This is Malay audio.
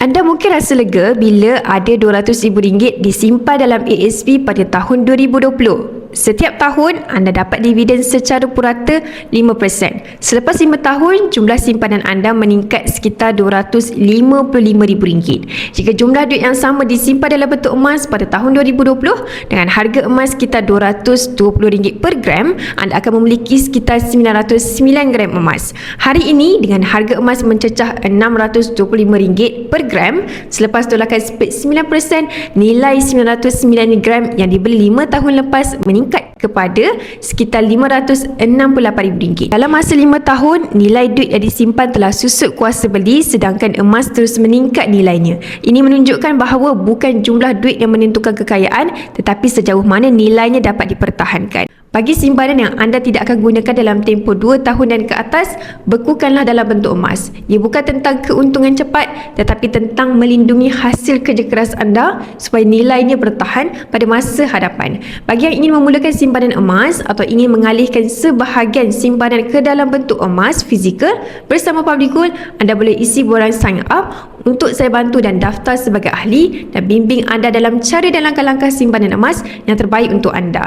Anda mungkin rasa lega bila ada RM200,000 disimpan dalam ASP pada tahun 2020. Setiap tahun, anda dapat dividen secara purata 5%. Selepas 5 tahun, jumlah simpanan anda meningkat sekitar RM255,000. Jika jumlah duit yang sama disimpan dalam bentuk emas pada tahun 2020, dengan harga emas sekitar RM220 per gram, anda akan memiliki sekitar 909 gram emas. Hari ini, dengan harga emas mencecah RM625 per gram, selepas tolakan split 9%, nilai 909 gram yang dibeli 5 tahun lepas meningkat kepada sekitar RM568,000. Dalam masa 5 tahun, nilai duit yang disimpan telah susut kuasa beli sedangkan emas terus meningkat nilainya. Ini menunjukkan bahawa bukan jumlah duit yang menentukan kekayaan, tetapi sejauh mana nilainya dapat dipertahankan. Bagi simpanan yang anda tidak akan gunakan dalam tempoh 2 tahun dan ke atas, bekukanlah dalam bentuk emas. Ia bukan tentang keuntungan cepat, tetapi tentang melindungi hasil kerja keras anda supaya nilainya bertahan pada masa hadapan. Bagi yang ingin memulakan simpanan emas atau ingin mengalihkan sebahagian simpanan ke dalam bentuk emas fizikal bersama Public Gold, anda boleh isi borang sign up untuk saya bantu dan daftar sebagai ahli dan bimbing anda dalam cara dan langkah-langkah simpanan emas yang terbaik untuk anda.